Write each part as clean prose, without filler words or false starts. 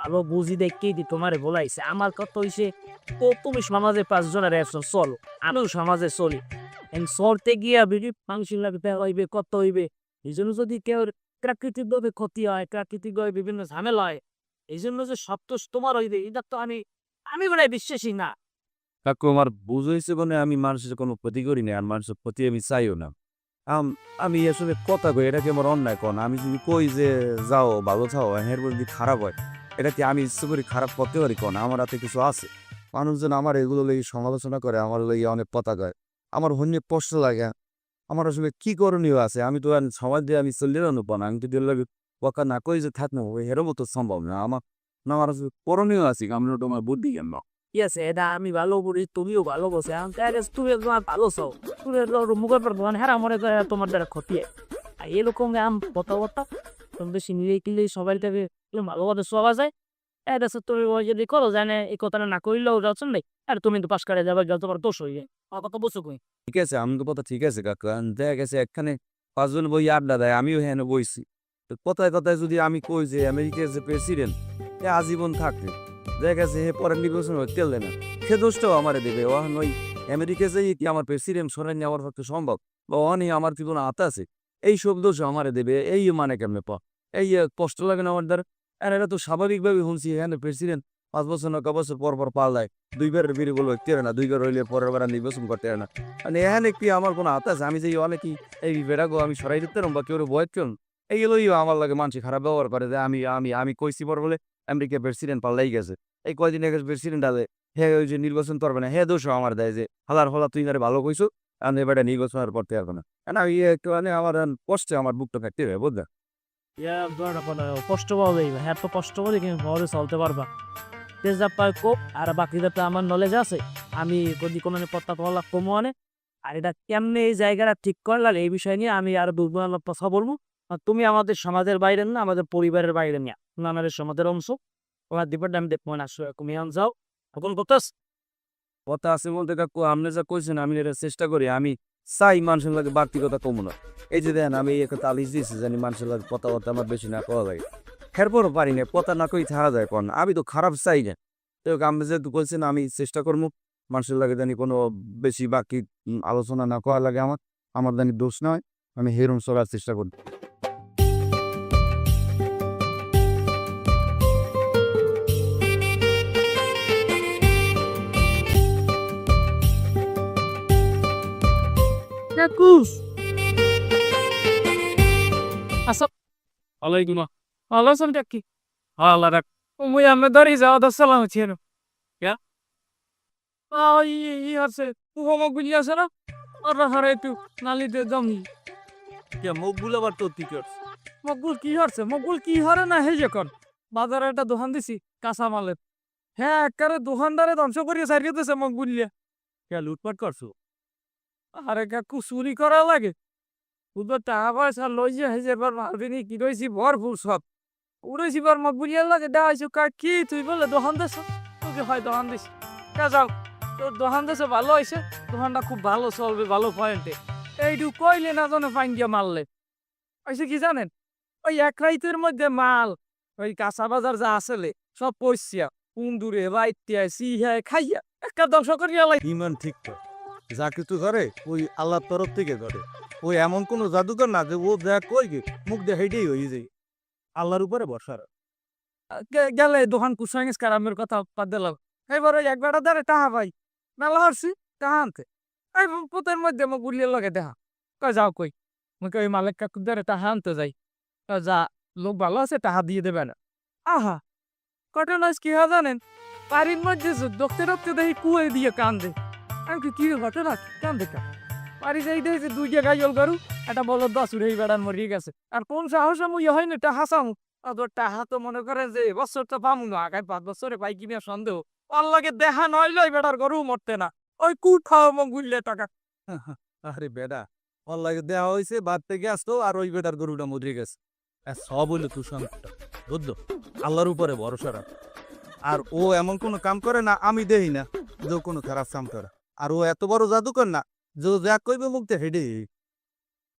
ভালো বুঝি দেখেই দি তোমারে বলাইছে। আমার কথা হইছে তো তুমি সমাজে ৫ জনের একজন চলো। আমিও সমাজে চলি। চলতে গিয়া বেশি মানুষের লাগে দেখা হইবে, কত হইবে। এইজন্য যদি কেউ প্রাকৃতিকভাবে ক্ষতি হয়, প্রাকৃতিকভাবে বিভিন্ন ঝামেলা হয়, এইজন্য যে সব দোষ তোমার হইবে এটা তো আমি মনে হয় বিশ্বাসী না। কাকু আমার বুঝ হইছে মানে আমি মানুষের কোনো ক্ষতি করি না আর মানুষের ক্ষতি আমি চাইও না। আমি আসলে কথা কই এটা কি আমার অন্যায় কোন? আমি যদি কই যে যাও ভালো থাও এর যদি খারাপ হয়, এটা কি আমি ইচ্ছে করে খারাপ করতে পারি কোন? আমার হাতে কিছু আছে। মানুষজন আমার এগুলো লইয়া সমালোচনা করে, আমার লইয়া অনেক কথা কয়। আমার হন্যে কষ্ট লাগে। আমার আসলে কি করণীয় আছে? আমি তো আর সমাজ দিয়ে আমি চলে যাবো না। আমি যদি এর লগে কথা না কই যে থাকবো এরকম তো সম্ভব না। আমার আসলে করণীয় আছে। আমি তোমার বুদ্ধি কেন? ঠিক আছে, এটা আমি ভালো বলি, তুমিও ভালো বলছো। এখন দেখা গেছে তুমি তোমার ভালো চাও। তুমি মুখের পর ধরেন হ্যাঁ মনে করে তোমার দ্বারা ক্ষতি হয়। আর এরকম কথাবার্তা তুমি বেশি নিলেই কিনলেই সবাই থেকে ভালোভাবে চলা যায়। এটা হচ্ছে তুমি ওই যদি করো জানে এই কথাটা না করলেও যাচ্ছেন নাই। আর তুমি তো পাশ করে যাবে যত তোমার দোষ হইবে। আমার কথা বুঝছো কই? ঠিক আছে, আমগো কথা ঠিক আছে কাকু। দেখা গেছে একখানে ৫ জন বইয়া আড্ডা দেয়, আমিও হেনে বইছি। তো কথায়, কথায় যদি আমি কই যে আমেরিকার যে প্রেসিডেন্ট সে আজীবন থাকবে। দেখা গেছে হে পরের নির্বাচন হইতে দেয় না। সে দোষটাও আমারে দেবে। ওহন ওই আমেরিকা যেয়ে কি আমার প্রেসিডেন্ট সরাই নেওয়ার পক্ষে সম্ভব? বা ওহনই আমার কি কোনো হাত আছে? এইসব দোষও আমারে দেবে। এই মানে কেমনে এই কষ্ট লাগে না আমার দ্বারা? আর এটা তো স্বাভাবিকভাবে শুনছি এখানে প্রেসিডেন্ট ৫ বছর না ক বছর পর, পর পাল্টায়। ২ বারের বিরি বলে হইতে পারে না। ২ বার হইলে পরের বার আর নির্বাচন করতে পারে না। মানে এখানে কি আমার কোনো হাত আছে? আমি যে অনেকেই এই বেড়াগো আমি সরাই দিতে পারব বা কেউ ভয় কেন? এইগুলোই আমার লাগে মানুষে খারাপ ব্যবহার করে যে আমি আমি আমি কইছি পর বলে আমেরিকা প্রেসিডেন্ট পাল্টাই গেছে। এই কয়দিন আগে প্রেসিডেন্ট আলে হে ওই যে নির্বাচন করবে না, হে দোষও আমার দেয় যে হালার হলা তুই নারে ভালো কইছো। আমি এবারে নির্বাচন আর করতে পারবো না। না একটু মানে আমার কষ্টে আমার বুকটা ফেটে যায় বুঝলা? ইয়া ধরো কষ্ট পাওয়া যাইবে। হ্যাঁ তো কষ্ট করে কিন্তু ঘরে চলতে পারবা। তেজা পায় কোপ আর বাকিদের তো আমার নলেজ আছে। আমি যদি কোনো পত্তা তোলা কমো আনে আর এটা কেমনে এই জায়গাটা ঠিক করলাম এই বিষয় নিয়ে আমি আর কথা বলবো। আর তুমি আমাদের সমাজের বাইরে না, আমাদের পরিবারের বাইরে নিয়ে আমাদের সমাজের অংশ। তোমার দিবার আমি দেখবো না আসলে তুমি এখন যাও এখন করতেছ। কথা আছে বলতে কাকু আপনি যা কইছেন আমি এটা চেষ্টা করি। আমি চাই মানুষের লাগে বাড়তি কথা কমু না। এই যে দেখেন আমি একটা তালিশ দিয়েছি জানি মানুষের লাগে কথাবার্তা আমার বেশি না কওয়া লাগে। এরপরও পারি না কথা না কই থাকা যায় কোন। আমি তো খারাপ চাই না। তো আপনি যেহেতু বলছেন আমি চেষ্টা করবো মানুষের লাগে জানি কোনো বেশি বাকি আলোচনা না করা লাগে আমার জানি দোষ নয়। আমি হেরম চলার চেষ্টা করি। কুস আচ্ছা ওয়ালাইকুম ভালো আছেন কি? আল্লাহ রাখ মুই আমি ধরি যাওয়া দা সালাম ছিল ইয়া ই আছে উপমক গুলি আছে না ওরা হারে একটু নালিতে জমি কে মুখ বুলাবার তো কি করছ? মকবুল কি হচ্ছে মকবুল কি হরে না হে যখন বাজারে একটা দোকান দিছি কাঁচা মালের হ্যাঁ একেবারে দোকানদারে ধ্বংস করিয়ে সারিয়ে দিয়েছে মকবুলিয়া। কে লুটপাট করছো? আরে কাকু চুরি করা লাগে বুধবার টাকা পয়সা লই যে হেজে এবার মালবিনি কি রয়েছি ভরপুর সব উড়েছি বার মকবুলিয়ার লাগে দেওয়া হয়েছে কার কি তুই বলে দোকান দেশ তোকে হয় দোকান দিস কা যাও তোর দোকান দেশে ভালো হয়েছে দোকানটা খুব ভালো চলবে ভালো পয়েন্টে এইটু কইলে না জানে ফাইন দিয়ে মারলে হয়েছে কি জানেন ওই এক রাইতের মধ্যে মাল ওই কাঁচা বাজার যা আসলে সব পয়সা কুন্দুরে বাইতিয়া সিহায় খাইয়া একটা ধ্বংস করিয়া লাই ইমান ঠিক তো যা কিছু করে ওই আল্লাহর তরফ থেকে করে। ওই এমন কোন জাদুকর না যে ও যা কই গে মুখ দিয়ে হেঁটেই হয়ে যায়। আল্লাহর উপরে ভরসা রাখ। গেলে দোকান কুসাঙ্গিস কারামের কথা বাদ দিলাম এবার ওই এক বেটা ধরে টাহা পাই মেলা হরছি টাহা আনতে এই পুতের মধ্যে মুখ গুলিয়ে লগে দেখা কই যাও কই মুখে ওই মালিক কাকু ধরে টাহা আনতে যাই যা লোক ভালো আছে টাহা দিয়ে দেবে না আহা ঘটনা কি হয় জানেন বাড়ির মধ্যে দেখতে দেখতে দেখি কুয়ে দিয়ে কান্দে আমি কি ঘটনা কান্দে কা বাড়ি যাই দেখছি দুই জায়গায় জল গরু একটা বলো 10 উড়েই বেড়ান মরিয়ে গেছে আর কোন সাহস আমি হয় না টাহা চামু তোর টাহা তো মনে করে যে বছর তো পামু না আগামী 5 বছরে পাই কিনা সন্দেহ ওর লগে দেখা নইলো বেটার গরু মরতে না ওই কুঠাও মগ গুললে টাকা আরে বেটা ওর লাগে দেওয়া হয়েছে বাদ থেকে আসতো আর ওই বেটার গরুটা মরে গেছে। সব হইলো তুই সংকটটা বুঝলো। আল্লাহর উপরে ভরসা রাখ। আর ও এমন কোনো কাম করে না আমি দেই না যে ও কোনো খারাপ কাম করে। আর ও এত বড় জাদুকর না যে ও যা কইবে মুখ দিয়ে হেঁটে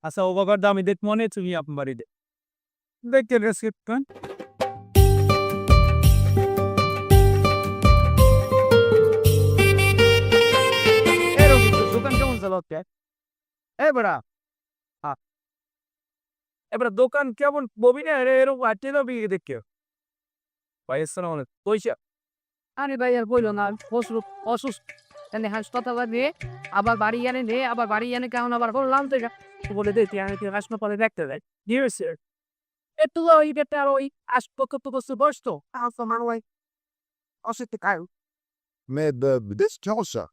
আচ্ছা ও বাবার দামি দেখ মনে তুমি আপনার বাড়িতে দেখতে রেসিপ্ট বেড়া এবার দোকান কেমন ববি না এরকম আটে না বিয়ে দেখে পয়সা না অনেক পয়সা আরে ভাই আর বললো না অসুস্থ এনে হাসপাতালে নিয়ে আবার বাড়ি এনে নিয়ে আবার বাড়ি এনে কেমন আবার বললাম তো বলে দে তুই আমাকে হাসপাতালে দেখতে দেয় ডিয়ার স্যার একটু ওই বেটা আর ওই আসপক্ষ বস্তু বসতো আসো মানুষ অসুস্থ কায়ু Med dystiosa.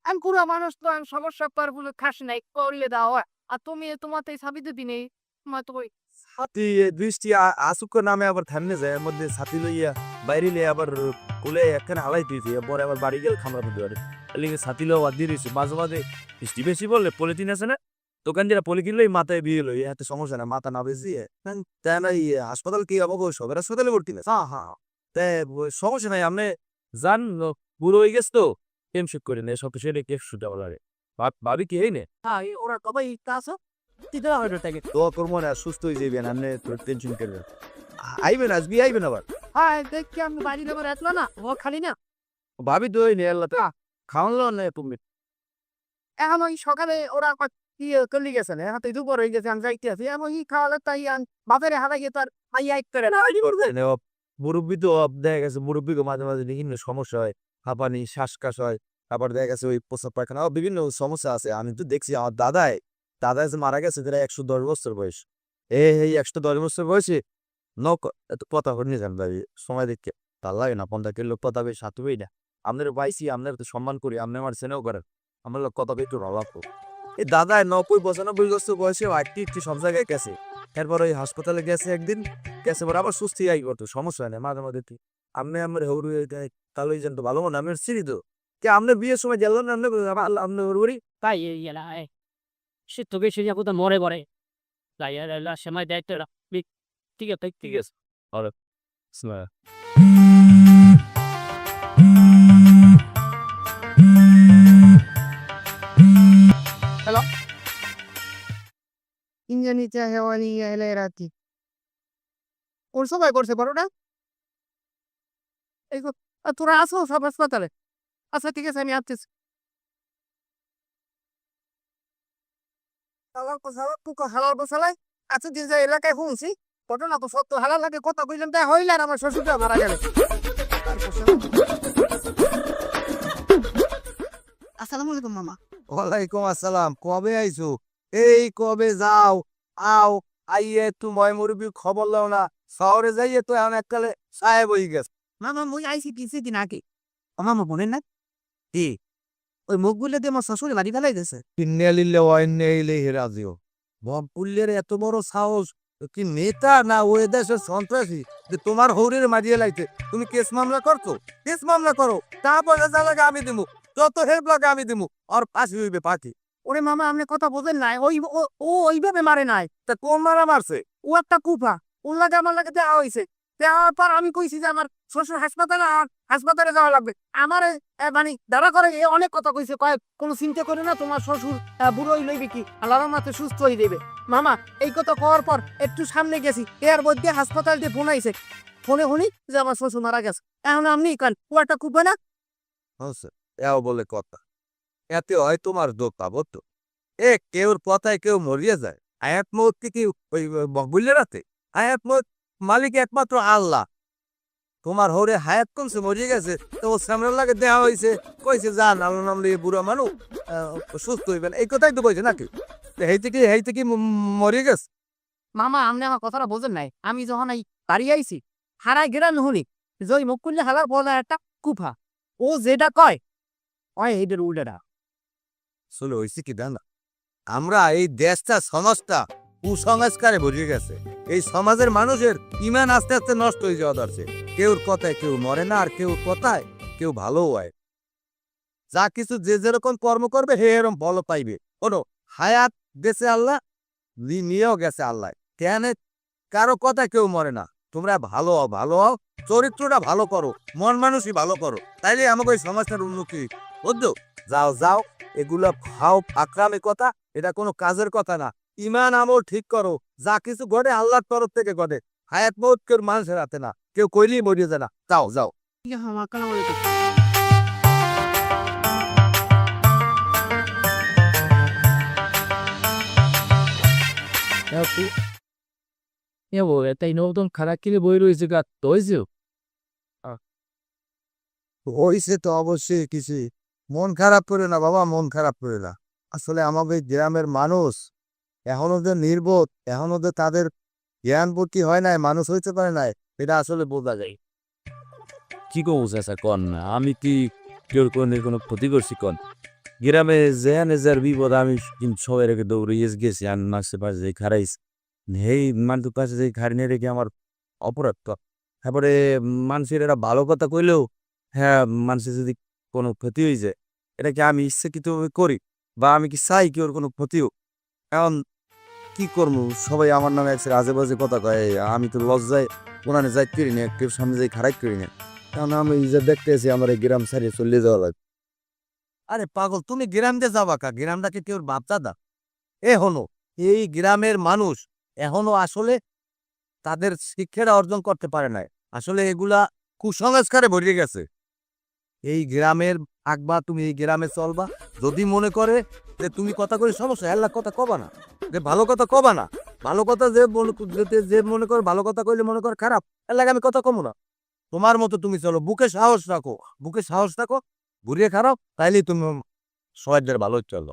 আমি পুরো মানুষ তো আমি সমস্যা পার বলে খাস নাই করিয়ে দেওয়া আর তুমি তোমার তো সাবি দিবি নেই তোমার তো ওই ছাতি বৃষ্টি আসুক নামে আবার থামনে যায় এর মধ্যে ছাতি লইয়া বাইরে লিয়ে আবার কুলে একখানে হালাই দিয়েছি পরে আবার বাড়ি গেলে খামড়া করতে পারে লিগে ছাতি লো বাদ দিয়ে দিয়েছি মাঝে মাঝে বৃষ্টি বেশি বললে পলিথিন আছে না দোকান যারা পলি কিনলেই মাথায় বিয়ে লই এতে সমস্যা না মাথা না বেশি তাই না হাসপাতাল কি হবো সবের হাসপাতালে ভর্তি না হ্যাঁ হ্যাঁ তাই সমস্যা নাই আপনি যান বুড়ো হয়ে গেছে তো কেমশেক করে নে সব সেটা কেক শুতে লাগে ভাবি কি এই নে হ্যাঁ ওরা কবে আসো তুই দেওয়া হয়ে থাকে দোয়া করবো না সুস্থ হয়ে যাবেন আপনি টেনশন করবেন আইবেন আজকে আইবেন আবার হ্যাঁ দেখি আমি বাড়ি দেবো রাখলো না ও খালি না ভাবি দই নে আল্লাহ তা খাওয়ালো না তুমি এখন ওই সকালে ওরা করলি গেছে না এখন তুই দুপুর হয়ে গেছে আমি যাইতে আছি এমন খাওয়ালে তাই বাপের হারা গিয়ে তার মাইয়া এক করে না মুরব্বী তো দেখা গেছে মুরব্বীকে মাঝে মাঝে বিভিন্ন সমস্যা হয় হাঁপানি শ্বাসকাশ হয় তারপর দেখা গেছে ওই প্রস্রাব পায়খানা বিভিন্ন সমস্যা আছে আমি তো দেখছি আমার দাদা যে মারা গেছে যেটা 110 বছর বয়স এই 110 বছর বয়সে এত পতা করে নিয়ে যান ভাবি সময় দেখে তার লাগে না 50 কিলো পতা বেশ হাতুবেই না আপনার পাইছি আপনার তো সম্মান করি আপনি আমার সেনেও করেন আমার লোক কথা একটু অভাব এই দাদায় 90-95 বছর বয়সে একটি সব জায়গায় গেছে এরপর ওই হাসপাতালে গেছে একদিন গেছে পর আবার সুস্থ আই করতো সমস্যা হয় না মাঝে মাঝে আপনি আমার হরু তাহলে জানতো ভালো মনে আমি চিনি তো কে আপনার বিয়ের সময় গেল না আপনি হরুরি তাই এলা সে তো বেশি যাবো তো মরে পড়ে তাই সময় দায়িত্ব ঠিক আছে ঠিক আছে ইঞ্জানিতে হেওয়ানি এলে রাতি ওর সবাই করছে পারো না এই তোরা আসো সব হাসপাতালে আচ্ছা ঠিক আছে আমি আসতেছি হালাল বসালাই আচ্ছা যে এলাকায় শুনছি ঘটনা তো সত্য হালাল লাগে কথা কইলাম তাই হইল আর আমার শ্বশুরটা মারা গেল আসসালামু আলাইকুম মামা ওয়ালাইকুম আসসালাম কবে আইছো এই কবে যাও আও আইয়ে তুমি মুরব্বী খবর লাও না শহরে যাইয়ে তো এখন এককালে সাহেব হয়ে গেছে মামা মুই আইছি কিছুদিন আগে মামা বলেন না কি ওই মুখগুলো দিয়ে আমার শ্বশুরে বাড়ি ফেলাই দিয়েছে কিন্নেলিলে ওয়াইনেইলে হেরাজিও বমপুল্লের এত বড় সাহস কি নেতা না ওই দেশের সন্ত্রাসী যে তোমার হৌরের মারিয়ে লাইতে তুমি কেস মামলা করছো কেস মামলা করো তারপর যা লাগে আমি দিমু যত হেল্প লাগে আমি দিমু আর ফাঁসি হইবে পাখি ওরে মামা আপনি কথা বোঝেন নাই ও ওইভাবে মারে নাই তা কোন মারা মারছে ও একটা কুফা ওর লাগে আমার লাগে দেওয়া হয়েছে দেওয়ার পর আমি কইছি যে আমার শ্বশুর হাসপাতালে যাওয়া লাগবে আমার মানে দাঁড়া করে অনেক কথা কইছে কয় কোনো চিন্তা করে না তোমার শ্বশুর বুড়োই লইবে কি আল্লাহর মাতে সুস্থ হয়ে দেবে মামা এই কথা কওয়ার পর একটু সামনে গেছি এর মধ্যে হাসপাতাল দিয়ে ফোন আইছে ফোনে শুনি যে আমার শ্বশুর মারা গেছে এখন আপনি কান ও একটা কুফা না হচ্ছে এও বলে কথা এতে হয় তোমার দোকা বুঝতো কেউর কথায় কেউ মরিয়ে যায় আয়াত মত কি ওই বকবুল্লে রাতে আয়াত মত মালিক একমাত্র আল্লাহ তোমার হরে হায়াত কমছে মরিয়ে গেছে তো ওর সামনে লাগে দেওয়া হয়েছে কইছে যান আল্লাহ নাম লিয়ে বুড়ো মানুষ সুস্থ হইবেন এই কথাই তো কইছে নাকি হেইতে কি মরিয়ে গেছে মামা আপনি আমার কথাটা বোঝেন নাই আমি যখন এই বাড়ি আইছি হারাই গেলাম শুনি যে ওই মুখ করলে হালার বলা একটা কুফা ও যেটা কয় এইটার উল্টাটা আসলে হয়েছে কি জানা আমরা এই দেশটা সমাজটা কুসংস্কারে ভরে গেছে এই সমাজের মানুষের ইমান আস্তে আস্তে নষ্ট হয়ে যাওয়া দরছে কেউর কথায় কেউ মরে না আর কেউ কথায় কেউ ভালো হয় যা কিছু যে যেরকম কর্ম করবে হে এরকম ভালো পাইবে কোনো হায়াত গেছে আল্লাহ নিয়েও গেছে আল্লাহ কেন কারো কথায় কেউ মরে না তোমরা ভালো হও চরিত্রটা ভালো করো মন মানুষই ভালো করো তাইলে আমাকে ওই সমাজটার উন্নতি বুঝছো যাও এগুলা ভাও আকরামি কথা এটা কোনো কাজের কথা না ইমান আমল ঠিক করো যা কিছু ঘটে আল্লাহর তরফ থেকে ঘটে হায়াত মৌত কেউ মানুষের হাতে না কেউ কইলেই মরিয়ে যায় না যাও আমার তাই নতুন খারাপ কিনে বই রয়েছে গা তো হয়েছে হইছে তো অবশ্যই কিছু মন খারাপ করে না বাবা, মন খারাপ করে না। আসলে আমাদের গ্রামের মানুষ এখনো যে নির্বোধ, এখনো যে তাদের জ্ঞান বুদ্ধি হয় নাই, মানুষ হইতে পারে নাই, এটা আসলে বোঝা যায়। কি কমু চাচা কন না, আমি কি কেউ কোনো ক্ষতি করছি কন? গ্রামে যেখানে যার বিপদ আমি কিন্তু সবাই রেখে দৌড়িয়ে গেছি, আর মানুষের পাশে যে খারাইছি, এই মানুষের পাশে যে খাড়ি নিয়ে রেখে আমার অপরাধ তো। তারপরে মানুষের এরা ভালো কথা কইলেও, হ্যাঁ মানুষের যদি কোনো ক্ষতি হয়ে যায়, এটা কি আমি ইচ্ছাকৃতভাবে করি বা আমি কি চাই কি ওর কোনো ক্ষতি হোক? এখন কি করবো, সবাই আমার নামে একসাথে আজে বাজে কথা কয়, আমি তো লজ্জায় কোনানে যাই করি না, কেউ সামনে যাই খারাপ করি না। কারণ আমি যে দেখতে এসে আমার এই গ্রাম ছাড়িয়ে চলে যাওয়া লাগে। আরে পাগল, তুমি গ্রাম দিয়ে যাবা কা? গ্রামটাকে কেউ বাপ দাদা? এ হলো এই গ্রামের মানুষ এখনো আসলে তাদের শিক্ষাটা অর্জন করতে পারে নাই। আসলে এগুলা কুসংস্কারে ভরে গেছে। এই গ্রামের থাকবা, তুমি এই গ্রামে চলবা, যদি মনে করে যে তুমি কথা কই সমস্যা, এল্লা কথা কবা না, যে ভালো কথা কবা না, ভালো কথা যে মনে করে ভালো কথা কইলে মনে করে খারাপ, এর লাগে আমি কথা কমু না। তোমার মতো তুমি চলো, বুকে সাহস রাখো, বুকে সাহস রাখো, ঘুরিয়ে খারাপ, তাইলেই তুমি সবাইদের ভালো চলো।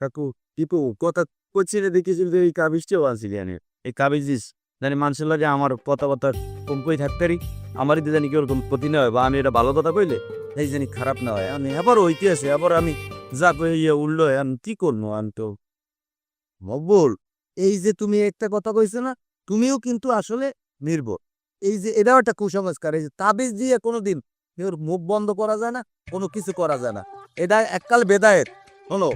কাকু টিপু কথা কইছিলে দেখেছিল যে এই কাবিজটিও আনছিলি আনে, এই কাবিজ দিস জানি মানুষের লাগে আমার কথাবার্তা কম কই থাকতে পারি, আমারই জানি কি ওরকম ক্ষতি না হয়, বা আমি এটা ভালো কথা কইলে এই জানি খারাপ না হয়। আমি আবার হইতে আছে, আবার আমি যা কই ইয়ে উঠলো, আমি কি করবো? আমি তো মকবুল, এই যে তুমি একটা কথা কইছো না, তুমিও কিন্তু আসলে নির্ভর। এই যে এটাও একটা কুসংস্কার, এই যে তাবিজ দিয়ে কোনোদিন কেউ মুখ বন্ধ করা যায় না, কোনো কিছু করা যায় না। এটা এককাল বেদায়েত। শোনো,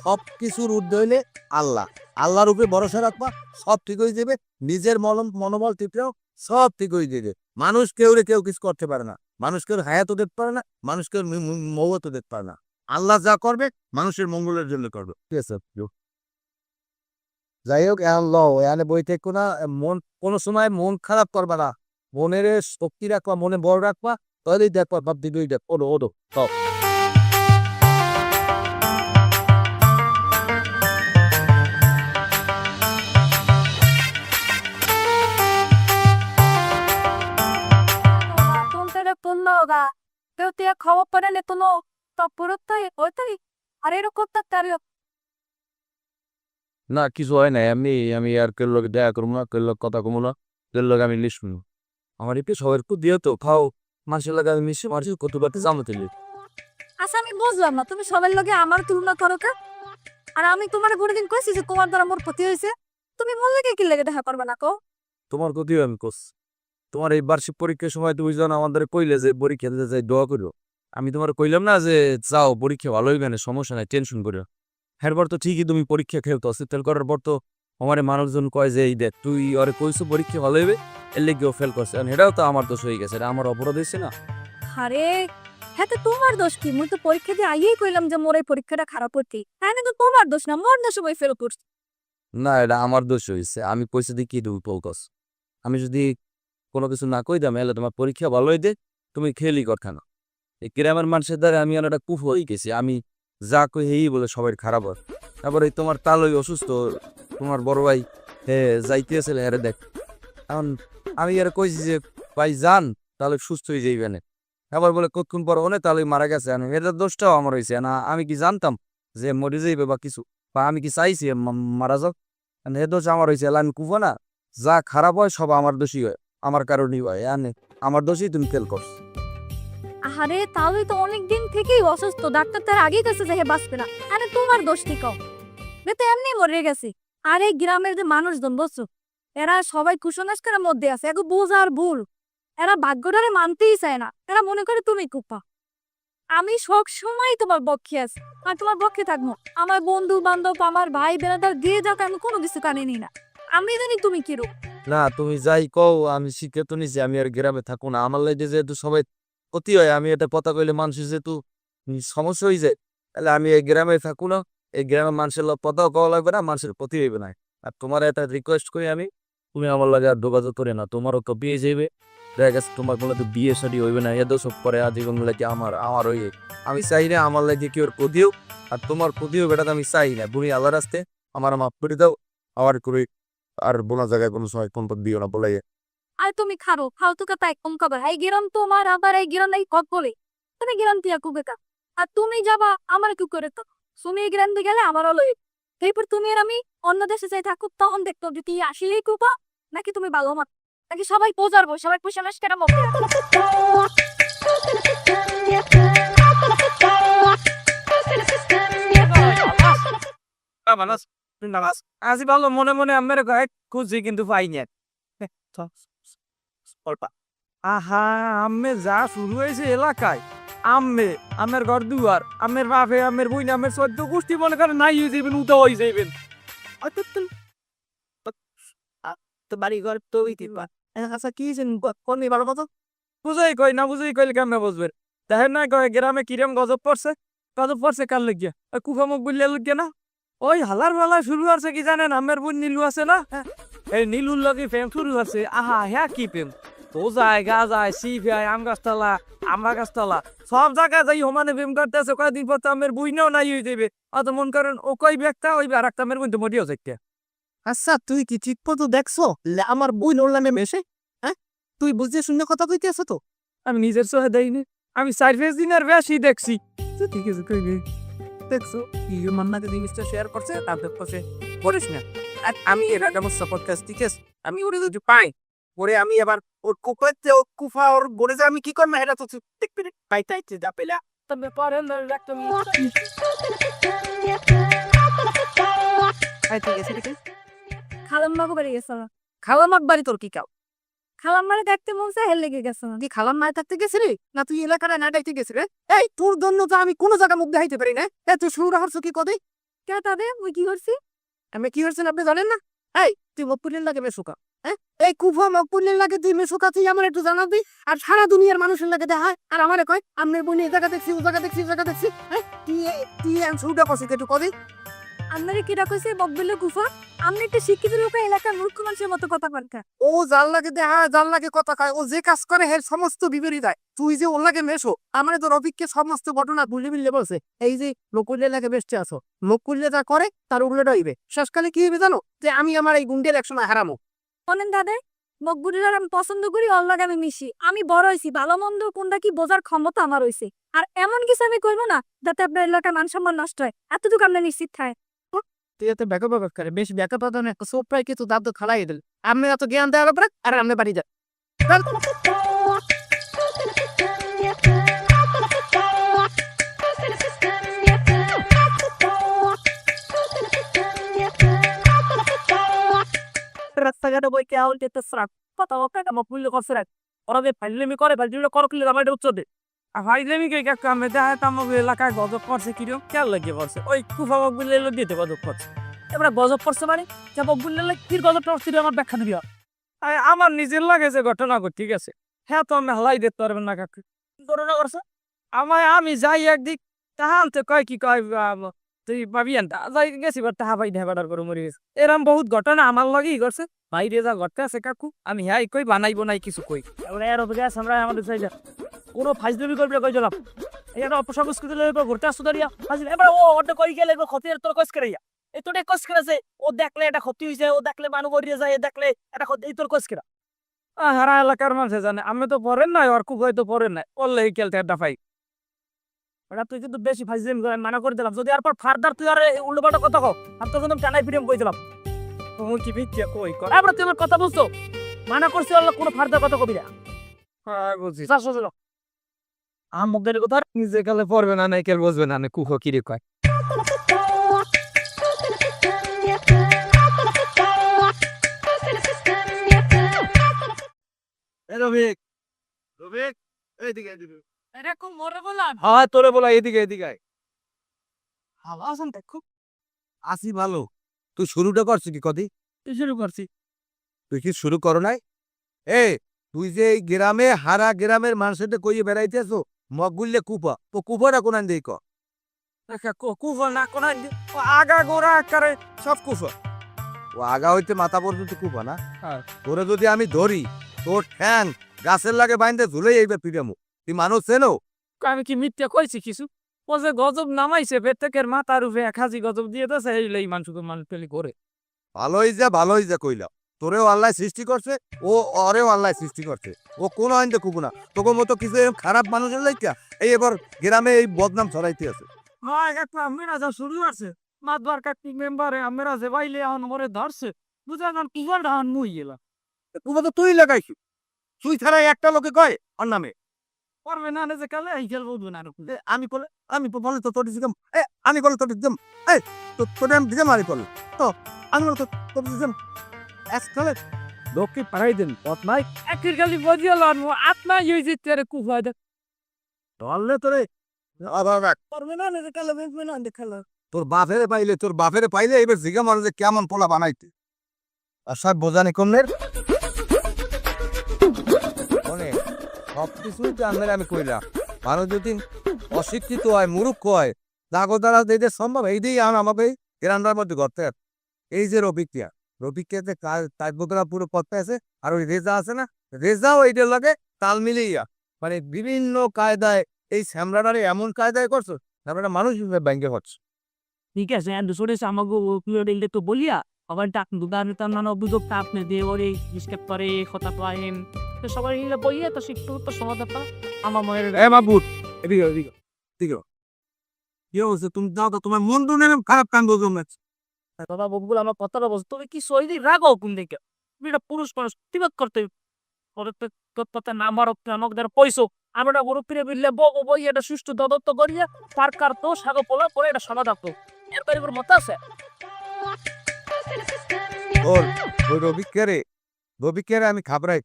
সব কিছুর ঊর্ধ্বে হইলে আল্লাহ। আল্লাহর উপরে ভরসা রাখবা, সব ঠিক হয়ে যাবে। নিজের মনোবল ঠিক রাখো, সব ঠিক হয়ে যাবে। মানুষ কেউ কিছু করতে পারে না, মানুষ কেউ হায়াতও দিতে পারে না, মানুষ কেউ মৌতও দিতে পারে না। আল্লাহ যা করবে মানুষের মঙ্গলের জন্য করবে। ঠিক আছে? যাই হোক, এখন লও এখানে বই থেকো না, মন কোনো সময় মন খারাপ করবা না, মনের শক্তি রাখবা, মনে বড় রাখবা, তাহলেই দেখবা ভাব দিবই দেখ। ওডো ওডো সব 돈들을 분노가 그때 거워버리네 또노 또 부럽다이 어떠니 아래로 꼽다따려 না কিছু হয় নাই, এমনি আমি আর কেউ লোক দেখা করবো না, কেউ লোক কথা কমো না, কেউ লোক আমি লিস্ট শুনবো। আমার একটু সবার একটু দিয়ে তো খাও, মানুষের লাগে আমি মিশে মানুষের কত বাড়তে জামাতে লিখ। আচ্ছা আমি বুঝলাম না তুমি সবার লগে আমার তুলনা করো কা আর আমি তোমার কোনোদিন কইছি যে তোমার দ্বারা মোর ক্ষতি হয়েছে তুমি মোর লগে কি লেগে দেখা করবে না কো তোমার ক্ষতিও আমি করছি। তোমার এই বার্ষিক পরীক্ষার সময় তুমি যখন আমাদের কইলে যে পরীক্ষা দিতে যাই দোয়া করো, আমি তোমার কইলাম না যে যাও পরীক্ষা ভালো হইবে না, সমস্যা নাই, টেনশন করো। এরপর তো ঠিকই তুমি পরীক্ষা খেলতো, অসিফেল করার পর তো আমার মানুষজন কয় যে এই দেখ তুই ওরে কইছো পরীক্ষা ভালো হইবে, এর লেগেও ফেল করছে, আর এটাও তো আমার দোষ হয়ে গেছে, এটা আমার অপরাধ হয়েছে না? আরে হ্যাঁ তো তোমার দোষ কি মুই তো পরীক্ষা দিয়ে আইয়েই কইলাম যে মোর এই পরীক্ষাটা খারাপ হতি হ্যাঁ না তো তোমার দোষ না মোর দোষ বই ফেল করছি না এটা আমার দোষ হয়েছে, আমি কইছি দিয়ে কি তুমি পৌকস? আমি যদি কোনো কিছু না কই দাম এলে তোমার পরীক্ষা ভালো হইতে তুমি খেলি কথা না। এই গ্রামের মানুষের দ্বারা আমি আর একটা কুফ হয়ে গেছি, আমি যা কই হেই বলে সবাই খারাপ হয়। তারপরে এই তোমার তালই অসুস্থ, তোমার বড় ভাই যাইতে আসলে হ্যারে দেখ, এখন আমি আর কইছি যে ভাই যান তাহলে সুস্থ হয়ে যাইবে না, আবার বলে কতক্ষণ পর হলে তাহলে মারা গেছে, এটার দোষটাও আমার হয়েছে না। আমি কি জানতাম যে মরে যাইবে বা কিছু, বা আমি কি চাইছি মারা যাক? এ দোষ আমার হয়েছে, আমি কুফো না, যা খারাপ হয় সব আমার দোষই হয়, আমার কারণেই হয়, আমার দোষই তুমি ফেল করছো। আরে তাহলে তো অনেক দিন থেকেই অসুস্থ ডাক্তার তার আগেই কাছে যে হে বাঁচবে না আরে তোমার দোষ ঠিক বে তো এমনি মরে গেছে আর এই গ্রামের যে মানুষজন বলছো এরা সবাই কুসংস্কারের মধ্যে আছে এগো বোঝার ভুল এরা ভাগ্যটারে মানতেই চায় না এরা মনে করে তুমি কুপা আমি সব সময় তোমার পক্ষে আছি আর তোমার পক্ষে থাকবো আমার বন্ধু বান্ধব আমার ভাই বেড়াদার দিয়ে যাক আমি কোনো কিছু কানে নিই না আমি জানি তুমি কিরূপ না তুমি যাই কও, আমি শিখে তো নিছি, আমি আর গ্রামে থাকো না, আমার লাগে যেহেতু সবাই ক্ষতি হয়, আমি এটা কথা কইলে মানুষের যেহেতু সমস্যা হয়ে যায়, তাহলে আমি এই গ্রামে থাকো না, এই গ্রামের মানুষের লোক কথাও কওয়া লাগবে না, মানুষের ক্ষতি হইবে না। আর তোমার একটা রিকোয়েস্ট করি আমি, তুমি আমার লাগে আর যোগাযোগ করে না, তোমারও তো বিয়ে যাইবে, দেখা গেছে তোমার বলে তো বিয়ে শাদী হইবে না, এত সব করে আজীবন লাগে আমার হইয়ে, আমি চাই না আমার লাগে কি ওর ক্ষতি হোক, আর তোমার ক্ষতি হোক এটা তো আমি চাই না। তুমি আল্লাহ রাস্তে আমার মাফ করে দাও, আবার করে আর বোনা জায়গায় কোনো সময় ফোন দিও না বলাই আর তুমি খারো ফালতু কথা একদম কবে এই গেরাম তোমার আবার এই গেরাম এই কত বলে তুমি গেরাম তিয়া কুবে কা আর তুমি যাবা আমার কি করে তো তুমি এই গেরাম দিয়ে গেলে আমারও লই এরপর তুমি আর আমি অন্য দেশে যাই থাকুক তখন দেখতো যে তুই আসলেই কুপা নাকি তুমি ভালো মাত নাকি সবাই পোজারবো সবাই পয়সা মেশ কেন মতো আজি ভালো মনে মনে আমের গায়ে খুঁজি কিন্তু পাই না আহা আম্মে যা শুরু হয়েছে এলাকায় আমের ঘর দুয়ার আমের বাপে আমের বই আমের চোদ্দ গোষ্ঠী মনে করেন নাই হয়ে যাবেন উঠা হয়ে যাবেন তো বাড়ি ঘর তো আচ্ছা কি কোন ভালো মতো বুঝাই কই না বুঝাই কইলে কেমনে বুঝবেন দেখেন না কয় গ্রামে কিরম গজব পড়ছে কার লাগিয়া কুফামুখ বললে লাগিয়া না ওই হালার বেলা শুরু আছে কি জানেন আমের বোন নীলু আছে না এই নীলুর লগে প্রেম শুরু আছে আহা হ্যাঁ কি প্রেম ও যায় গা যায় সিফাই আম গাছতলা আমরা গাছতলা সব জায়গায় যাই সমানে প্রেম করতেছে কয়েকদিন পর তো আমের বইনেও নাই হয়ে যাবে অত মন করেন ও কই ব্যক্তা ওই আর একটা আমের বোন তো মরিও যাইতে আচ্ছা তুই কি ঠিক মতো দেখছো আমার বই নড়লামে মেশে হ্যাঁ তুই বুঝতে শূন্য কথা কইতে আছো তো আমি নিজের চোখে দেইনি আমি 4-5 দিনের বেশি দেখছি তো ঠিক আছে কইবি দেখছো ইউ মান্নাকে জিনিসটা শেয়ার করছে তারপর করছে করিস না আর আমি এর আগে আমার পডকাস্ট ঠিক আছে আমি ওরে যদি পাই পরে আমি আবার ওর কুপাতে ও কুফা ওর বলে যে আমি কি করব এটা তো দেখবি পাইতাইতে যা পেলা তবে পরে একটা ঠিক আছে ঠিক আছে খালাম্মাকে বাড়ি গেছে খালামাক বাড়ি তোর কি কাও খালাম্মারে দেখতে মন চায় হেল লেগে গেছে তুই খালাম মায়ের থাকতে গেছিলি না তুই এলাকাটা না ডাইতে গেছিলি এই তোর জন্য তো আমি কোনো জায়গা মুখ দেখাইতে পারি না তুই শুরু রাখছ কি কদি কে তাদের ওই কি করছি আমি কি হচ্ছেন আপনি জানেন না এই তুই মকপুলের লাগে মেসুকা হ্যাঁ এই কুফা মকপুলের লাগে তুই মেসুকা তুই আমার একটু জানাবি আর সারা দুনিয়ার মানুষের লাগে দেখায় আর আমারে কয় আমি বোন এই জায়গা দেখছি ও জায়গা দেখছি জায়গা দেখছি হ্যাঁ তুই শুরুটা করছিস একটু কদি আপনারা কি ডাকছে বকবিলে গুফা আপনি একটা শিক্ষিত লোক এলাকার মূর্খ মানুষের মতো কথা বলতে ও জাল লাগে দেখা জাল লাগে কথা কয় ও যে কাজ করে হের সমস্ত বিপরীত হয় তুই যে ওর লাগে মেশো আমার তোর অভিজ্ঞ সমস্ত ঘটনা বুঝলে মিললে বলছে এই যে মকুল্লে লাগে বেসতে আসো মকুল্লে যা করে তার উল্টোটা হইবে শেষকালে কি হইবে জানো যে আমি আমার এই গুন্ডের একসময় হারামো বলেন দাদা মকবুলের আমি পছন্দ করি ওর লাগে আমি মিশি আমি বড় হয়েছি ভালো মন্দ কোনটা কি বোঝার ক্ষমতা আমার হয়েছে আর এমন কিছু আমি করবো না যাতে আপনার এলাকার মান সম্মান নষ্ট হয় এতটুকু আপনার নিশ্চিত থাকে তুই এত ব্যাকআপ করে বেশ ব্যাকআপ না একটা সোপ প্রায় কিছু দাঁত খালাই দিল আমি এত জ্ঞান দেওয়ার ব্যাপারে আর আমি বাড়ি যা রাস্তাঘাটে বই কে আউল যেতে সরাক কথা ওকে কাম পুল্লে করছে রাখ ওরা যে ফাইলেমি করে ফাইলে করকলে আমার উচ্চ দে আর ফাইলেমি কে কাক কামে দেখা তাম এলাকায় গজব করছে কিরকম কেন লাগিয়ে করছে ওই কুফা বকবিলে এলো দিতে গজব করছে এবারে গজব করছে মানে যে বকবিলে কি গজব করছে আমার ব্যাখ্যা দিবি আমার নিজের লাগে যে ঘটনা ঠিক আছে হ্যাঁ তো আমি হালাই দিতে পারবেন না কাকু ঘটনা করছে আমি যাই একদিক তাহাতে কয় কি কয় তুই পাবি আনতা যাই গেছি বার তাহা পাই ঢেবাডার করে মরে গেছে এরম বহুত ঘটনা আমার লগেই করছে বাইরে যা ঘটতে আছে কাকু আমি হ্যাঁ কই বানাইবো নাই কিছু কই এবার এর ওদিকে আছে আমরা আমাদের চাই যা কোনো ফাইজলামি করবে কই জলাম এটা অপসংস্কৃতি লইব ঘুরতে আসতো দাঁড়িয়া এবার ও ওটা কই গেলে ক্ষতি তোর কস করাইয়া এই তোটা কস করেছে ও দেখলে এটা ক্ষতি হয়েছে ও দেখলে মানুষ মরিয়ে যায় দেখলে এটা ক্ষতি এই তোর কস করা হারা এলাকার মানুষ জানে আমি তো পড়েন নাই আর কুকুর তো পড়েন নাই পড়লে এই খেলতে একটা ফাই ওটা তুই কিন্তু বেশি ফাইজলামি মানা করে দিলাম যদি আর পর ফার্দার তুই আর উল্টোপাল্টা কথা কও আর তোর জন্য টানাই ফিরিয়ে কই দিলাম কি ভিত্তি কই কর এবার তুই আমার কথা বুঝছো মানা করছি আল্লাহ কোনো ফার্দার কথা কবি না হ্যাঁ বুঝছি মুখের কথা নিজে কালে পড়বে না নাই কেউ বুঝবে না কুহো কিরে কয় রবিক রবিক এইদিকে এইদিকে এরকম মরে বললাম হ্যাঁ তোরে বলা এদিকে এদিকে ভালো আছেন দেখো আসি ভালো তুই শুরুটা করছিস কি কদি তুই শুরু করছি তুই কি শুরু করো নাই এ তুই যে এই গ্রামে হারা গ্রামের মানুষের কইয়ে বেড়াইতেছো মগগুললে কুপা তো কুপাটা কোনান দেই ক কুফা না কোন আগা গোড়া আকারে সব কুফা ও আগা হইতে মাথা পর্যন্ত কুপা না হ্যাঁ। তোরে যদি আমি ধরি তোর ঠ্যাং গাছের লাগে বাইন্দে ঝুলে এইবার পিটামু তুই মানুষ চেনো আমি কি মিথ্যা কইছি কিছু ও যে গজব নামাইছে প্রত্যেকের মাথার উপরে 1000 গজব দিয়ে দেছে এই মানুষ পেলি করে ভালোই যা কইলাম তোরেও আল্লাহ সৃষ্টি করছে, ও ওরেও আল্লাহ সৃষ্টি করছে। ও কোনো আইনতে কুকু না, তোকে মতো কিছু এরকম খারাপ মানুষের লাইকা এই এবার গ্রামে এই বদনাম ছড়াইতে আছে। হয় একটা আমেরা যা শুরু করছে মাতবার কাটনি মেম্বারে আমেরা যে বাইলে এখন মরে ধরছে বুঝা যান কুয়ার ধান মুই গেলা কুবা তো তুই লাগাইছি, তুই ছাড়া একটা লোকে কয় ওর নামে। করবে না যে কালে এই খেল বলবো না আর এ, আমি বলে তো তোর দিলাম, আমি বলে তোর দিলাম, তোর আমি দিলাম, আমি বলে তো আমি বলে তোর দিলাম আজকালে লোককে পাড়াই দেন পথ নাই একের খালি বজিয়া লানবো আত্মা ইয়ে যেতে আরে কুফায় দেখ ধরলে তোরে আবার রাখ। করবে না যে কালে বেঁচবে না দেখালো তোর বাপেরে পাইলে এবার জিগা মারে যে কেমন পোলা বানাইতে আর সব বোঝানি কমনের অনেক সব কিছুই তো আমি কইলাম। মানুষ যদি অশিক্ষিত হয়, মূর্খ হয়, দাগো দ্বারা দিতে সম্ভব এই দিয়েই আমাকে গ্রান্ডার মধ্যে করতে হয়। এই যে রবিকিয়াতে কাজবদরা পুরো পথে আছে, আর ওই রেজা আছে না, রেজাও এইটার লাগে তাল মিলিয়া মানে বিভিন্ন কায়দায় এই স্যামরাটারে এমন কায়দায় করছো স্যামরাটা মানুষ হিসেবে ব্যাংকে হচ্ছে। ঠিক আছে এন্ড সরেছে আমাকে দিলে তো বলিয়া আবার ডাক দুদানে তার নানা অভিযোগটা আপনি দিয়ে ওরে ডিসকাপ করে কথা পাইন তো সবাই মিলে বলিয়া তো শিক্ষক তো সমাধানটা আমার মনের এ বাবুর এদিকে এদিকে এদিকে কি হচ্ছে? তুমি যাও তো, তোমার মন তো নেই খারাপ কান বলছো না। বাবা বকুল আমার কথাটা বলছো তুমি কি সইদি রাগো কোন দিকে তুমি একটা পুরুষ মানুষ প্রতিবাদ করতে ওদের তো তোর নাম আর আমাকে দ্বারা পয়সো আমরা গরু ফিরে বিললে বগো বই এটা সুষ্ঠু তদন্ত করিয়া সরকার তো সাগো পোলা করে এটা সমাধান তো এর বাইরে মত আছে ওর ওই রবিকে আমি খাবরাই,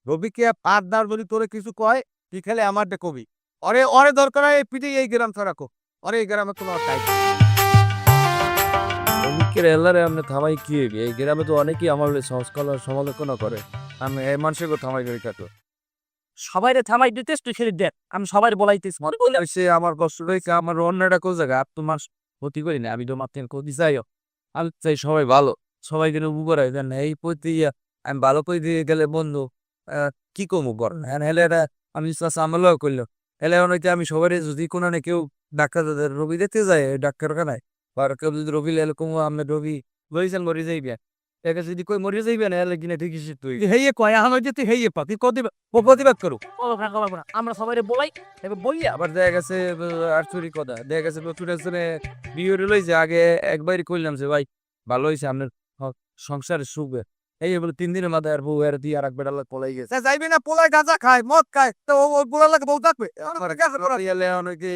রবিকে পার দার বলি তোরে কিছু কয় তুই খেলে আমার ডে কবি অরে দরকার হয় এই পিঠে এই গ্রাম ছাড়াকো, অরে এই গ্রামে কোনো টাইপ অনেকের এলারে আপনি থামাই কি হইবে? এই গ্রামে তো অনেকেই আমার সংস্কার সমালোচনা করে, আমি এই মানুষকে থামাই করে কাটো সবাইরে থামাই দিতেছ তুই খেলে দেখ আমি সবাই বলাইতেছি মনে বলে সে আমার কষ্ট রয়েছে, আমার অন্যটা কোন জায়গায় আর তোমার ক্ষতি করি না, আমি তো মাত্র ক্ষতি চাইও, আমি চাই সবাই ভালো, সবাই যেন উপর হয় জান এই প্রতি আমি ভালো করে দিয়ে গেলে বন্ধু কি কমু কর হেলে এটা আমি আমলাও করলো এলে অনেকে আমি সবাই যদি কোনো না কেউ ডাক্তার রবি দেখতে যায় ডাক্তার খানায় বা কেউ যদি রবি লেলে কমু আমি রবি লইছেন মরি যাইবে একে যদি কই মরি যাইবে না এলে কিনা ঠিকই তুই হেয়ে কয় এখন যে তুই হেয়ে পা তুই প্রতিবাদ করো। আমরা সবাই বলাই এবার বলিয়া আবার দেখা গেছে আর চুরি কথা দেখা গেছে নতুন একজনে বিয়ে লইছে আগে একবারই কইলাম যে ভাই ভালো হয়েছে আপনার সংসারে সুখে এই বলে 3 দিনের মাথায় আর বউ এর দিয়ে আর এক বেটা পলাই গেছে যাইবে না, পোলায় গাঁজা খায় মদ খায় তো ওই পোলা লাগে বউ থাকবে অনেকে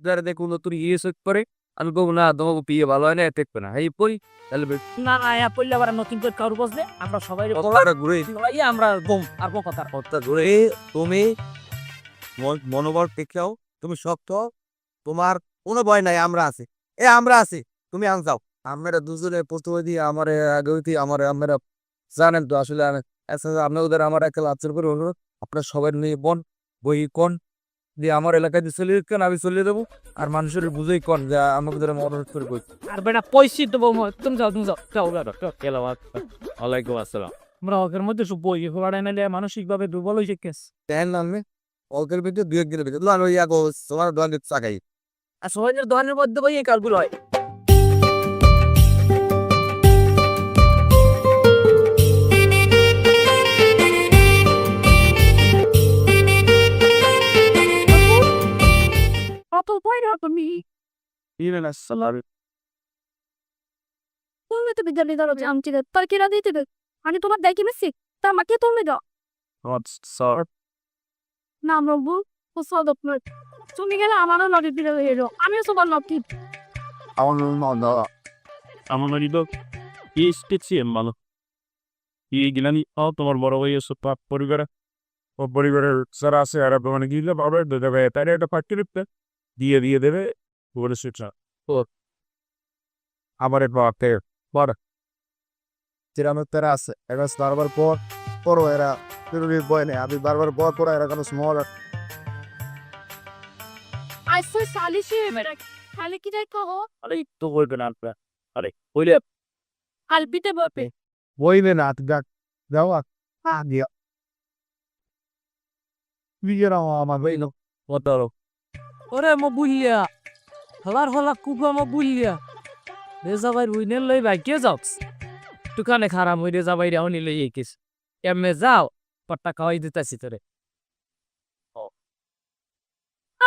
যারা দেখুন নতুন ইয়ে চোখ করে আমি বলবো না তোমাকে বিয়ে ভালো হয় না দেখবে না এই পই তাহলে না না ইয়া পড়লে আবার নতুন করে কারো বসলে আমরা সবাই কথাটা ঘুরে আমরা গম আর কথা কথা ঘুরে তুমি মনোবল দেখাও, তুমি শক্ত, তোমার কোনো ভয় নাই, আমরা আছি আমরা আছি, তুমি আন যাও। আমরা দুজনে প্রতিবাদী আমার আগে আমার আমরা জানেন তো আসলে আপনি ওদের আমার একটা লাচের করে অনুরোধ আপনার সবাই নিয়ে বই কন দিয়ে আমার এলাকায় দিয়ে চলে কেন আমি চলে দেবো আর মানুষের বুঝেই কন যে আমাকে ধরে অনুরোধ করে বই আর বেটা পয়সা দেবো তুমি যাও গেলাম ওয়ালাইকুম আসসালাম আমরা ওকের মধ্যে সব বই ঘোড়ায় নাইলে মানসিকভাবে দুর্বল হয়েছে কেস দেখেন না আমি অল্পের ভিতরে 2-1 দিনের ভিতরে আমি তোমার দোকান চাকাই আর সবাইয়ের দোকানের মধ্যে বই এই কাজগুলো হয় কত বই না তুমি তুমি তো বিদ্যালয় ধরো জানছি তোর কিনা দিতে আমি তোমার দেখি মিশি তা আমাকে তুমি দাও না প্রভু ও সদপ্রত তুমি গেলে আমারও লগে দিলে হেরো আমিও সবার লক্ষ্মী আমার তো কি স্টেছি ভালো কি গিলানি তোমার বড় ভাই এসব পরিবারে ও পরিবারের যারা আছে আর মানে গিলে বাবা দেবে তাই একটা ফ্যাক্টরি দিয়ে দেবে বলে সেটা আমার বাপে চিরামের তেরা আছে এবার বারবার পর এরা ফিরুরির বয় নেই, আমি বারবার পর এরা কেন স্মল আইসো সালিশে মেরা খালি কি যাই কहो আরে তো বলবে না আপনার আরে বইলে আলবিতে বাপে বইবে না ডাক যাও দিয়া বিয়েরা আমার বই না কতারো ওরে মো বুলিয়া হলার হলা কুবা মো বুলিয়া রেজা ভাই উইনের লই ভাই কে যাও একটুখানে খারাপ হইরে যাবাই রে নিলে এই কিস এমনি যাও পট্টা খাওয়াই দিতেছি তোরে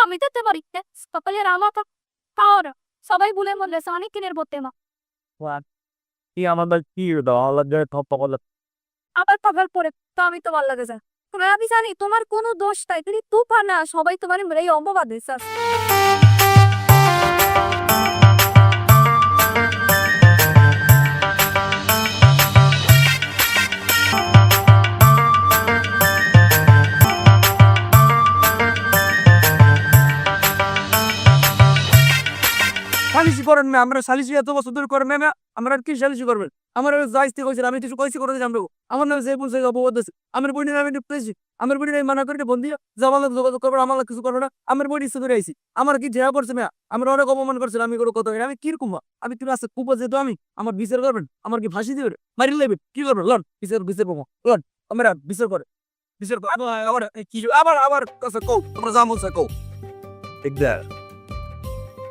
আমি যেতে পারি না। সকালের আমার পাওয়ার সবাই বলে বললেছে অনেক কিনের বলতে মা কি আমাদের কি আল্লাহ থপ্পা করলে আবার পাগাল পরে তো আমি তো ভালো লাগে যা তোমার আমি জানি তোমার কোনো দোষ তাই তুমি তুফা না সবাই তোমার এই অম্ববাদ দিচ্ছে সালিশি করেন না আমরা সালিশি এত বছর ধরে করেন না আমরা আর কি সালিশি করবেন আমার যাইতে কইছিল আমি কিছু কইছি করে জানবো আমার নামে যে বলছে অপবাদ আছে আমার বইনি আমি প্রেসি আমার বইনি আমি মানা করে বন্দি জামাল যোগাযোগ করবো আমার কিছু করবো না আমার বইটি ইচ্ছে করে আইছি আমার কি ঝেয়া করছে মেয়া আমার অনেক অপমান করছিল আমি কোনো কথা আমি কিরকম আমি তুমি আছে কুপা যেহেতু আমি আমার বিচার করবেন আমার কি ফাঁসি দিবে মারি লেবে কি করবেন লন বিচার বিচার পাবো লন আমরা বিচার করে বিচার করে আবার কি আবার আবার কাছে কও তোমরা যা বলছে কও ঠিকদার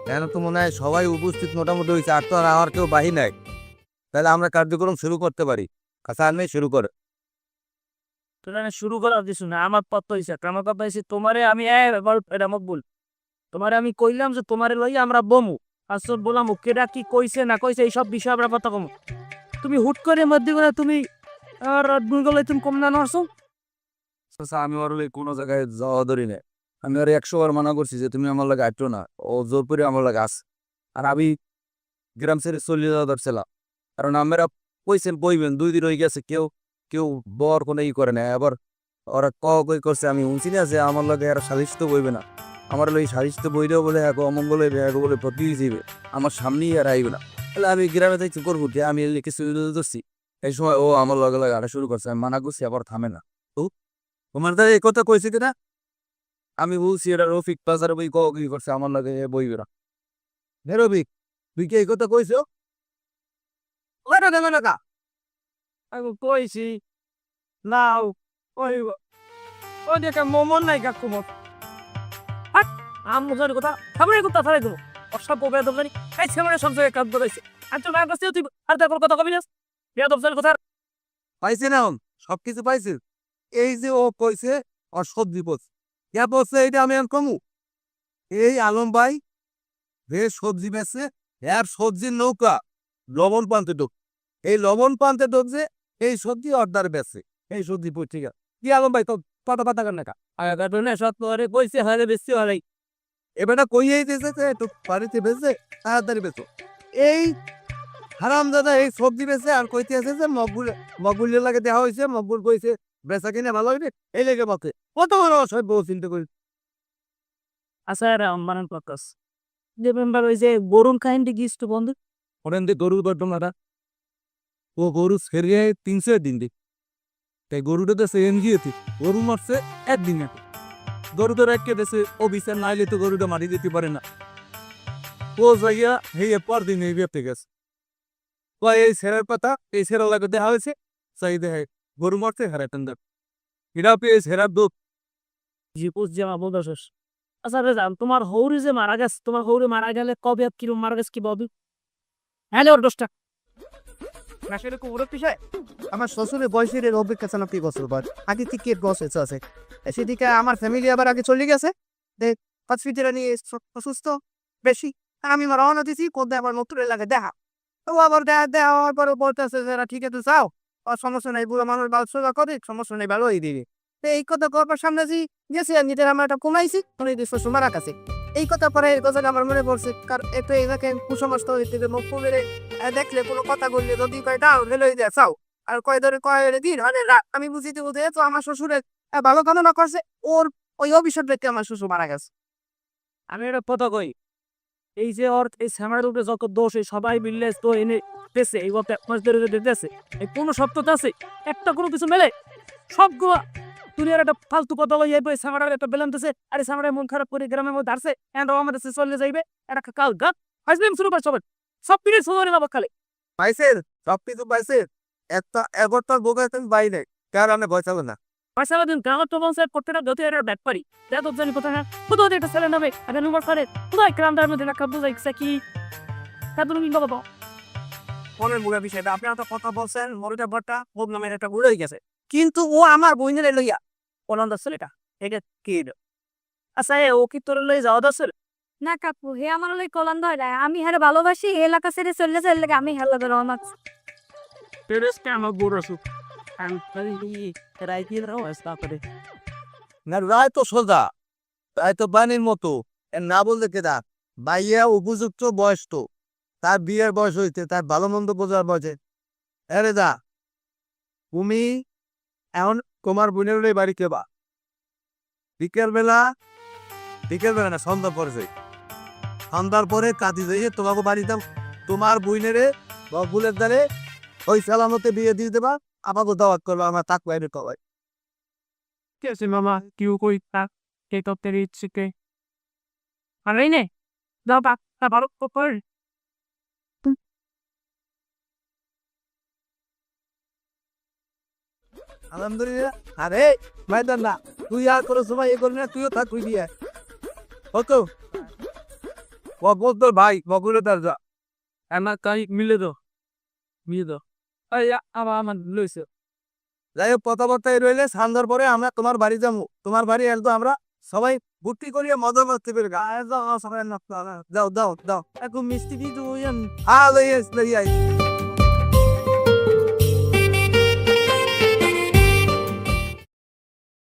কেন তো মনে হয় সবাই উপস্থিত মোটামুটি হয়েছে আর তো আর আমার কেউ বাহি নাই তাহলে আমরা কার্যক্রম শুরু করতে পারি আচ্ছা আর নেই শুরু করে তোরা শুরু করার কিছু না আমার পথ হয়েছে আমার কথা হয়েছে তোমারে আমি এটা মকবুল তোমারে আমি কইলাম যে তোমারে লই আমরা বমু আসল বললাম কেডা কি কইছে না কইছে এইসব বিষয় আমরা কথা কমু তুমি হুট করে মধ্যে করে তুমি আর গুগলে তুমি কম না নরছো আমি ওর লগে কোনো জায়গায় যাওয়া ধরি না আমি আর 100 বার মানা করছি যে তুমি আমার লাগে আইটো না ও জোর করে আমার লাগে আস আর আমি গ্রাম ছেড়ে চলে যাওয়া ধরছিলাম কারণ আমরা কইছেন বইবেন 2 দিন হয়ে গেছে কেউ কেউ বর কোনো ই করে না আবার ওরা কই করছে আমি শুনছি না যে আমার লাগে আর সালিশ তো বইবে না আমার লই সালিশ তো বইলেও বলে এক অমঙ্গল হইবে এক বলে প্রতি যাইবে আমার সামনেই আর আইবে না তাহলে আমি গ্রামে যাইছি করবো কি আমি কিছু ধরছি এই সময় ও আমার লগে লাগে আটা শুরু করছে আমি মানা করছি আবার থামে না তো তোমার দাদা এই কথা কইছে কিনা আমি বলছি এটা রফিক বাজারে বই কি করছে আমার লাগে বইবে না রফিক তুই কি এই কথা কইছ আমি কইছি না ওই ওই দেখে মমন নাই কাকু মত আমুজের কথা খাবারের কথা ফেলে দেবো অসভ্য বেদব জানি এই ছেলে সব জায়গায় কাজ ধরেছে আর তো না কাছে তুই আর তারপর কথা কবি না বেদব জানি কথা পাইছে না সবকিছু পাইছে এই যে ও কইছে আর সবজি পড়ছে কে বলছে এইটা আমি আর কমু এই আলম ভাই যে সবজি বেচছে এর সবজির নৌকা লবণ পান্তে ঢোক এই লবণ পান্তে ঢোকছে এই সবজি অর্ডার বেচছে এই সবজি পত্রিকা কি আলম ভাই তো পাতা পাতা কর না কা আর কারণে সব করে কইছে হারে বেশি হারাই এবারটা কইয়েই দিয়েছে যে একটু বাড়িতে বেচে তাড়াতাড়ি বেচো এই হারাম দাদা এই সবজি বেচে আর কইতে আছে যে মকবুলের লাগে দেওয়া হয়েছে মকবুল কইছে বেচা কিনে ভালো হইবে এই লেগে বাতে কত বড় অসভ্য চিন্তা করি আচ্ছা মানান প্রকাশ যে মেম্বার ওই যে বরুণ কাহিনী গিয়েছিল বন্ধু ওরেন দিয়ে গরুর ঘটনাটা ও গরু ছেড়ে 300 দিন দি তাই গরুটা দেশে এনজিওতে গরু মারছে একদিন আগে গরুটা রেখে দেশে ও বিচার নাইলে তো গরুটা মারি দিতে পারে না ও যাইয়া হেয়ে পর দিন এই ব্যক্তি গেছে এই ছেড়ার পাতা এই ছেড়া লাগে দেখা হয়েছে চাই দেখে গরু মারছে হারাতেন দেখ এটা পেয়ে ছেড়ার দুধ জি পুষ যে আমার বন্ধু শেষ আচ্ছা রে জান তোমার হৌরি যে মারা গেছে তোমার হৌরি মারা গেলে কবে কিরম মারা গেছে কি বলবি হ্যাঁ ওর দোষটা আসলে কুকুরের বিষয় আমার শ্বশুরের বয়সের এর অভিজ্ঞতা 90 বছর বয়স আগে থেকে বয়স আছে সেদিকে আমার ফ্যামিলি আবার আগে চলে গেছে দেখ হসপিটালে নিয়ে অসুস্থ বেশি আমি রওনা দিছি কোথায় আবার নতুন লাগে দেখা ও আবার দেওয়া হওয়ার পরে বলতেছে যারা ঠিক আছে যাও আর সমস্যা নেই বুড়ো মানুষ ভালো সোজা করে সমস্যা নেই ভালো হয়ে দিবি তো এই কথা কবার সামনে গেছি আর নিজের আমার একটা কমাইছি শ্বশুর মারা কাছে এই কথা পরে এই কথাটা আমার মনে পড়ছে কারণ একটু এলাকায় কুসমস্ত হইতে মুখ ফুলের দেখলে কোনো কথা বললে যদি কয় দাও হেলে দেয় চাও আর কয় ধরে কয় দিন আরে আমি বুঝিতে বুঝে তো আমার শ্বশুরের ভালো কামনা করছে ওর ওই অভিশাপ দেখতে আমার শ্বশুর মারা গেছে আমি একটা কথা কই এই যে ওর এই স্যামার উপরে যত দোষ এই সবাই মিললে তো এনে দেশে এই গত 1 মাস ধরে দেশে এই কোনো সত্যতা আছে একটা কোনো কিছু মেলে সবগুলো দুনিয়ার একটা ফালতু কথা লই যাইবে স্যামারের একটা বেলান দিছে আরে স্যামারের মন খারাপ করে গ্রামের মধ্যে ধারছে এন্ড আমাদের দেশে চলে যাইবে এটা কাল গাত হাজবেম শুরু করে সব পিড়ে শুরু না বকালে পাইছেন সব কিছু পাইছেন একটা এগরটার বোকা তুমি বাই নাই কার আমি ভয় চাবে না পয়সা দিন গ্রামের তো বলছে প্রত্যেকটা গতি এর ব্যাট পারি যা তো জানি কোথায় কোথাও একটা ছেলে নামে আগে নম্বর করে কোথায় গ্রামটার মধ্যে রাখা বুঝাই কি কাদুন কি বাবা ফোনের বুড়া বিষয়টা আপনি তো কথা বলছেন মরুটা বটটা বোধ নামের একটা বুড়ো হয়ে গেছে কিন্তু ও আমার বইনের লইয়া পলান্দ ছেলেটা এটা কি এটা? আচ্ছা ও কি তোর লই যাওয়া দছিল? না কাকু হে আমার লই কলন্দ হয় না আমি হেরে ভালোবাসি এই এলাকা ছেড়ে চলে চলে লাগে আমি হেলা বের আমার তেরেস কেন বুড়ো সুখ না রায় তো সোজা, রায় তো বাণীর মতো। এর না বলতে কেদা বাইয়া উপযুক্ত বয়স তো, তার বিয়ের বয়স হইতে, তার ভালো মন্দ বোঝার বয়সে। আরে দা তুমি এখন তোমার বোনের ওই বাড়িতে বা বিকেলবেলা, বিকেলবেলা না সন্ধ্যা পরে যাই, সন্ধ্যার পরে কাঁদি যাইয়ে তোমাকে বাড়িতে তোমার বোনেরে বা বুলের দ্বারে ওই সালামতে বিয়ে দিয়ে দেবা, আমাকে দাওয়াত করবা, আমার তাক বাইরে কবাই। ঠিক আছে মামা কিউ কই তাক কে তো তেরি চিকে আরে নে দাও বাক তা ভালো কর আলহামদুলিল্লাহ। আরে মাইদান না, তুই আর কোনো সময় এ করবি না, তুইও থাক, তুই বিয়ে ওকে বকবক তোর ভাই বকুলে তার যা। আমার কাই মিলে দাও এই আমার লইছে যাই হোক কথাবার্তা এই রইলে, সন্ধ্যার পরে আমরা তোমার বাড়ি যাবো, তোমার বাড়ি একদম আমরা সবাই ভর্তি করিয়া মজা করতে পেরে যাও সবাই যাও দাও দাও এখন মিষ্টি দিয়ে লইয়াই